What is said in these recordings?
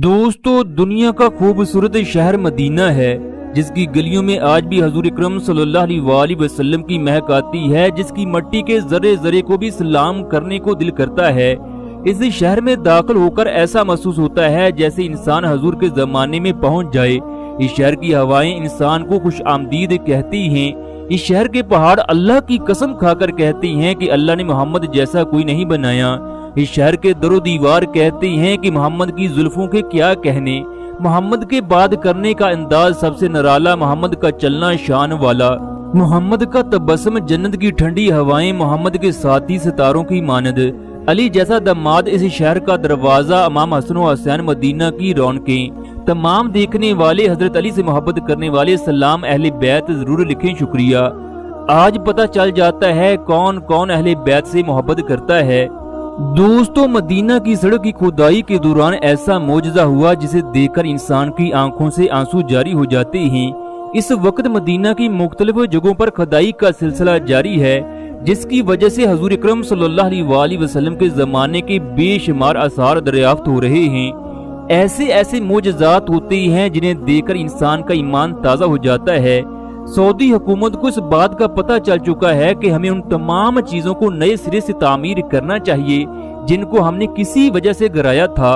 दोस्तों, दुनिया का खूबसूरत शहर मदीना है जिसकी गलियों में आज भी हजूर अकरम सल्लल्लाहु अलैहि वसल्लम की महक आती है, जिसकी मिट्टी के जर्रे जर्रे को भी सलाम करने को दिल करता है। इस शहर में दाखिल होकर ऐसा महसूस होता है जैसे इंसान हजूर के जमाने में पहुंच जाए। इस शहर की हवाएं इंसान को खुश आमदीद कहती हैं। इस शहर के पहाड़ अल्लाह की कसम खाकर कहती हैं कि अल्लाह ने मोहम्मद जैसा कोई नहीं बनाया। इस शहर के दरो दीवार कहते हैं कि मोहम्मद की जुल्फों के क्या कहने, मोहम्मद के बाद करने का अंदाज सबसे निराला, मोहम्मद का चलना शान वाला, मोहम्मद का तबस्सुम जन्नत की ठंडी हवाएं, मोहम्मद के साथी सितारों की मानद, अली जैसा दामाद इस शहर का दरवाजा, इमाम हसन व हुसैन मदीना की रौनकें। तमाम देखने वाले हजरत अली से मोहब्बत करने वाले सलाम अहले बैत जरूर लिखें शुक्रिया। आज पता चल जाता है कौन कौन अहले बैत से मोहब्बत करता है। दोस्तों, मदीना की सड़क की खुदाई के दौरान ऐसा मौजज़ा हुआ जिसे देखकर इंसान की आंखों से आंसू जारी हो जाते हैं। इस वक्त मदीना की मुख्तलिफ जगहों पर खुदाई का सिलसिला जारी है, जिसकी वजह से हजूर अकरम सल्लल्लाहु अलैहि वसल्लम के जमाने के बेशुमार आसार दरियाफ्त हो रहे हैं। ऐसे ऐसे मौजज़ात होते हैं जिन्हें देखकर इंसान का ईमान ताज़ा हो जाता है। सऊदी हुकूमत को इस बात का पता चल चुका है कि हमें उन तमाम चीजों को नए सिरे से तामीर करना चाहिए जिनको हमने किसी वजह से गिराया था।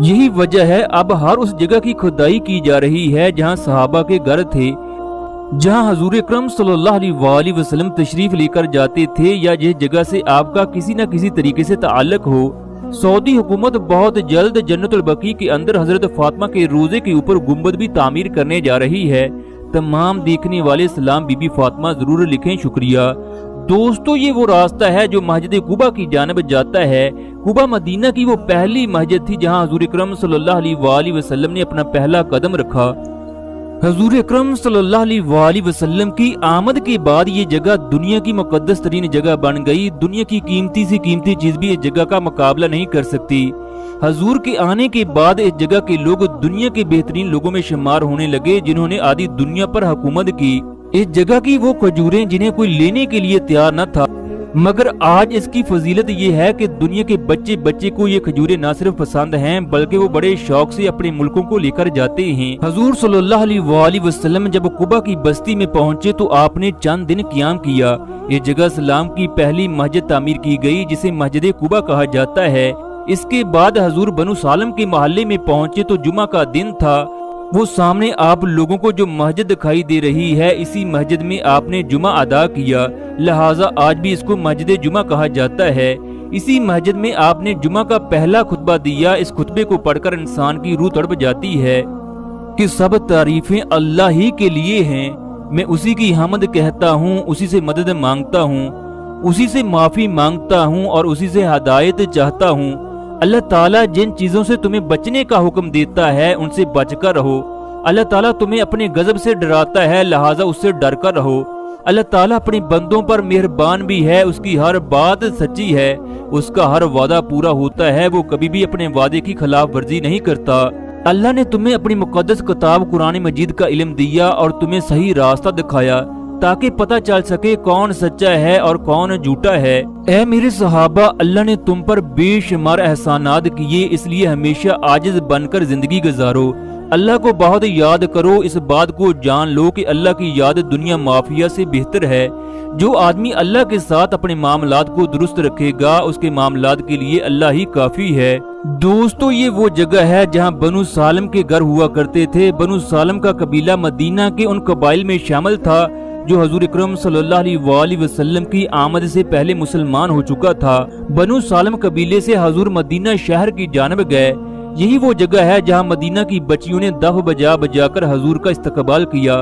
यही वजह है अब हर उस जगह की खुदाई की जा रही है जहां सहाबा के घर थे, जहां हजूर अकरम सल्लल्लाहु अलैहि वसल्लम तशरीफ लेकर जाते थे, या जिस जगह से आपका किसी न किसी तरीके से ताल्लुक हो। सऊदी हुकूमत बहुत जल्द जन्नतुल बकी के अंदर हजरत फातिमा के रोजे के ऊपर गुंबद भी तामीर करने जा रही है। तमाम देखने वाले सलाम बीबी फातिमा जरूर लिखें शुक्रिया। दोस्तों, ये वो रास्ता है जो मस्जिद कुबा की जानब जाता है। कुबा मदीना की वो पहली मस्जिद थी जहां हजूर अकरम सल्लल्लाहु अलैहि वसल्लम ने अपना पहला कदम रखा। हजूर अकरम सल्लल्लाहु अलैहि वसल्लम की आमद के बाद ये जगह दुनिया की मुकद्दस तरीन जगह बन गई। दुनिया की कीमती सी कीमती चीज भी इस जगह का मुकाबला नहीं कर सकती। हजूर के आने के बाद इस जगह के लोग दुनिया के बेहतरीन लोगों में शुमार होने लगे, जिन्होंने आधी दुनिया पर हुकूमत की। इस जगह की वो खजूरें जिन्हें कोई लेने के लिए तैयार न था, मगर आज इसकी फजीलत ये है कि दुनिया के बच्चे बच्चे को ये खजूरें न सिर्फ पसंद हैं बल्कि वो बड़े शौक से अपने मुल्कों को लेकर जाते हैं। हजूर सल्लल्लाहु अलैहि वसल्लम जब कुबा की बस्ती में पहुंचे तो आपने चंद दिन क़याम किया। ये जगह इस्लाम की पहली मस्जिद तामीर की गई जिसे मस्जिद कुबा कहा जाता है। इसके बाद हजूर बनु सालम के मोहल्ले में पहुंचे तो जुमा का दिन था। वो सामने आप लोगों को जो मस्जिद दिखाई दे रही है, इसी मस्जिद में आपने जुमा अदा किया, लिहाजा आज भी इसको मस्जिद जुमा कहा जाता है। इसी मस्जिद में आपने जुमा का पहला खुतबा दिया। इस खुतबे को पढ़कर इंसान की रूह तड़प जाती है कि सब तारीफें अल्लाह ही के लिए हैं। मैं उसी की हमद कहता हूँ, उसी से मदद मांगता हूँ, उसी से माफी मांगता हूँ और उसी से हदायत चाहता हूँ। अल्लाह ताला जिन चीजों से तुम्हें बचने का हुक्म देता है उनसे बचकर रहो। अल्लाह ताला तुम्हें अपने गजब से डराता है, लिहाजा उससे डर कर रहो। अल्लाह ताला अपने बंदों पर मेहरबान भी है, उसकी हर बात सच्ची है, उसका हर वादा पूरा होता है, वो कभी भी अपने वादे की खिलाफ वर्जी नहीं करता। अल्लाह ने तुम्हें अपनी मुकद्दस किताब कुरान मजीद का इल्म दिया और तुम्हें सही रास्ता दिखाया ताकि पता चल सके कौन सच्चा है और कौन झूठा है। ऐ मेरे सहाबा, अल्लाह ने तुम पर बेशुमार एहसानात किए, इसलिए हमेशा आजिज बनकर जिंदगी गुजारो। अल्लाह को बहुत याद करो। इस बात को जान लो कि अल्लाह की याद दुनिया माफिया से बेहतर है। जो आदमी अल्लाह के साथ अपने मामलात को दुरुस्त रखेगा उसके मामलात के लिए अल्लाह ही काफी है। दोस्तों, ये वो जगह है जहाँ बनु सालम के घर हुआ करते थे। बनु सालम का कबीला मदीना के उन कबाइल में शामिल था जो हजूर अकरम सल्लल्लाहु अलैहि वसल्लम की आमद से पहले मुसलमान हो चुका था। बनु सालम कबीले से हजूर मदीना शहर की जानब गए। यही वो जगह है जहाँ मदीना की बच्चियों ने दफ बजा बजाकर हजूर का इस्तकबाल किया।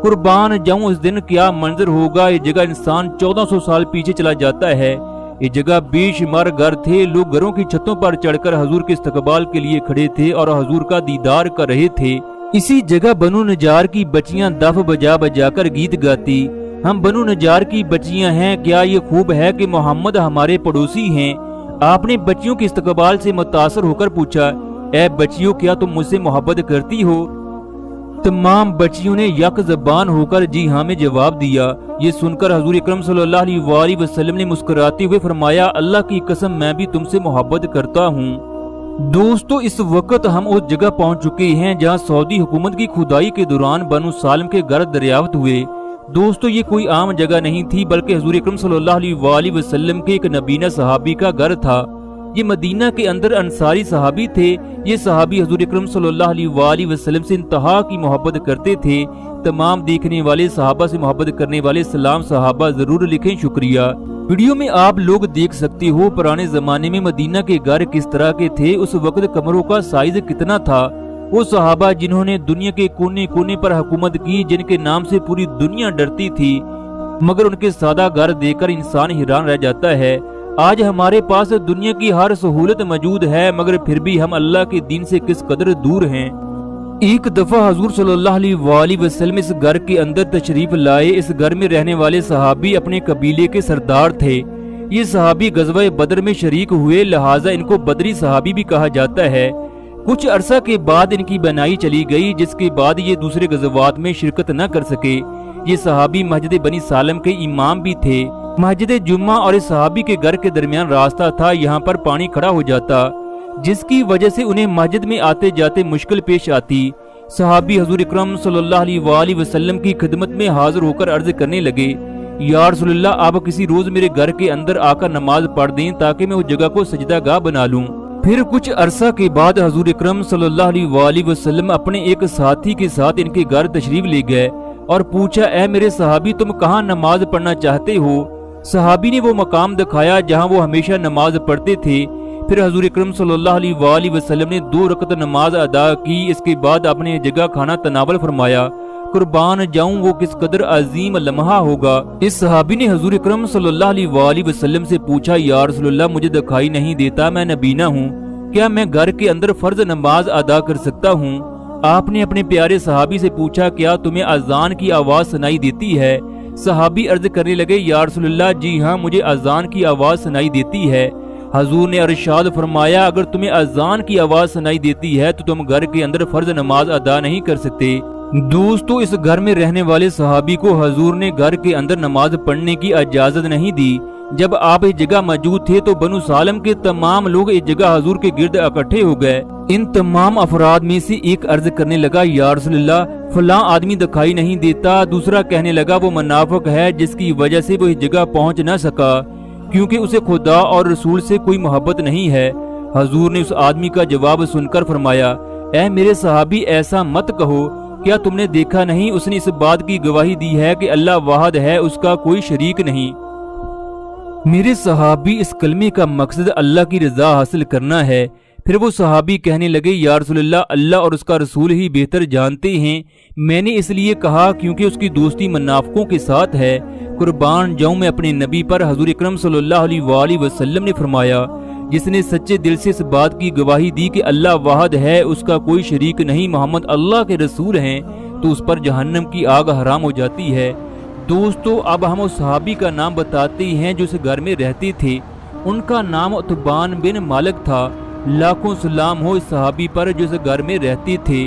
कुर्बान जाऊं उस दिन क्या मंजर होगा। ये जगह इंसान 1400 साल पीछे चला जाता है। ये जगह बेशुमार घर थे। लोग घरों की छतों पर चढ़कर हजूर के इस्तकबाल के लिए खड़े थे और हजूर का दीदार कर रहे थे। इसी जगह बनु नजार की बच्चियां दफ बजा बजाकर गीत गाती। हम बनु नजार की बच्चियां हैं, क्या ये खूब है कि मोहम्मद हमारे पड़ोसी हैं। आपने बच्चियों के इस्तकबाल से मुतासर होकर पूछा, ऐ बच्चियों, क्या तुम मुझसे मोहब्बत करती हो? तमाम बच्चियों ने यक ज़बान होकर जी हाँ में जवाब दिया। ये सुनकर हजूर अकरम सल्लल्लाहु अलैहि वसल्लम ने मुस्कुराते हुए फरमाया, अल्लाह की कसम मैं भी तुमसे मोहब्बत करता हूँ। दोस्तों इस वक्त हम उस जगह पहुंच चुके हैं जहां सऊदी हुकूमत की खुदाई के दौरान बनु सालिम के घर दरियाफ्त हुए। दोस्तों ये कोई आम जगह नहीं थी बल्कि हुजूर अकरम सल्लल्लाहु अलैहि वसल्लम के एक नबीना सहाबी का घर था। ये मदीना के अंदर अंसारी सहाबी थे। ये सहाबी हुजूर अकरम सल्लल्लाहु अलैहि वसल्लम से इंतहा की मोहब्बत करते थे। तमाम देखने वाले सहाबा से मोहब्बत करने वाले सलाम सहाबा जरूर लिखें शुक्रिया। वीडियो में आप लोग देख सकते हो पुराने जमाने में मदीना के घर किस तरह के थे, उस वक्त कमरों का साइज कितना था। वो सहाबा जिन्होंने दुनिया के कोने कोने पर हुकूमत की, जिनके नाम से पूरी दुनिया डरती थी, मगर उनके सादा घर देखकर इंसान हैरान रह जाता है। आज हमारे पास दुनिया की हर सहूलत मौजूद है मगर फिर भी हम अल्लाह के दीन से किस कदर दूर हैं। एक दफा हुजूर सल्लल्लाहु अलैहि वसल्लम इस घर के अंदर तशरीफ लाए। इस घर में रहने वाले सहाबी अपने कबीले के सरदार थे। ये सहाबी गज़वा बदर में शरीक हुए, लिहाजा इनको बदरी सहाबी भी कहा जाता है। कुछ अरसा के बाद इनकी बनाई चली गई, जिसके बाद ये दूसरे गज़वात में शिरकत न कर सके। ये सहाबी मस्जिद बनी सालिम के इमाम भी थे। मस्जिद जुम्मा और इस सहाबी के घर के दरमियान रास्ता था, यहाँ पर पानी खड़ा हो जाता, जिसकी वजह से उन्हें मस्जिद में आते जाते मुश्किल पेश आती। सहाबी हुजूर अकरम सल्लल्लाहु अलैहि वसल्लम की खिदमत में हाजिर होकर अर्ज करने लगे, या रसूलल्लाह आप किसी रोज मेरे घर के अंदर आकर नमाज पढ़ दें ताकि मैं उस जगह को सजदागाह बना लूं। फिर कुछ अरसा के बाद हुजूर अकरम सल्लल्लाहु अलैहि वसल्लम अपने एक साथी के साथ इनके घर तशरीफ ले गए और पूछा, ए मेरे सहाबी तुम कहाँ नमाज पढ़ना चाहते हो? सहाबी ने वो मकाम दिखाया जहाँ वो हमेशा नमाज पढ़ते थे। फिर हुजूर अकरम सल्लल्लाहु अलैहि वसल्लम ने 2 रकत नमाज अदा की। इसके बाद अपने जगह खाना तनावल फरमाया। कुर्बान जाऊं वो किस कदर अजीम लम्हा होगा। इस सहाबी ने हुजूर अकरम सल्लल्लाहु अलैहि वसल्लम से पूछा, या रसूलल्लाह मुझे दिखाई नहीं देता, मैं नबीना हूँ, क्या मैं घर के अंदर फर्ज नमाज अदा कर सकता हूँ? आपने अपने प्यारे सहाबी से पूछा, क्या तुम्हें अजान की आवाज सुनाई देती है? सहाबी अर्ज करने लगे, या रसूलल्लाह जी हाँ मुझे अजान की आवाज सुनाई देती है। हजूर ने अरशाद फरमाया, अगर तुम्हें अजान की आवाज सुनाई देती है तो तुम घर के अंदर फर्ज नमाज अदा नहीं कर सकते। दोस्तों इस घर में रहने वाले सहाबी को हजूर ने घर के अंदर नमाज पढ़ने की इजाजत नहीं दी। जब आप इस जगह मौजूद थे तो बनु सालिम के तमाम लोग इस जगह हजूर के गिर्द इकट्ठे हो गए। इन तमाम अफराद में से एक अर्ज करने लगा, या रसूलल्लाह फलां आदमी दिखाई नहीं देता। दूसरा कहने लगा, वो मुनाफिक है जिसकी वजह से वो इस जगह पहुंच न सका, क्योंकि उसे खुदा और रसूल से कोई मोहब्बत नहीं है। हजूर ने उस आदमी का जवाब सुनकर फरमाया, ऐ मेरे सहाबी ऐसा मत कहो, क्या तुमने देखा नहीं उसने इस बात की गवाही दी है कि अल्लाह वाहिद है, उसका कोई शरीक नहीं। मेरे सहाबी इस कलमे का मकसद अल्लाह की रजा हासिल करना है। फिर वो सहाबी कहने लगे, या रसूलल्लाह अल्लाह और उसका रसूल ही बेहतर जानते हैं, मैंने इसलिए कहा क्योंकि उसकी दोस्ती मुनाफिकों के साथ है। कुर्बान जाऊं मैं अपने नबी पर। हजूर अकरम सल्लल्लाहु अलैहि वसल्लम ने फरमाया, जिसने सच्चे दिल से इस बात की गवाही दी कि अल्लाह वाहिद है, उसका कोई शरीक नहीं, मोहम्मद अल्लाह के रसूल हैं, तो उस पर जहन्नम की आग हराम हो जाती है। दोस्तों अब हम उस सहाबी का नाम बताते हैं जो इस घर में रहते थे। उनका नाम उत्बान बिन मालिक था। लाखों सलाम हो इस सहाबी पर जो इस घर में रहते थे।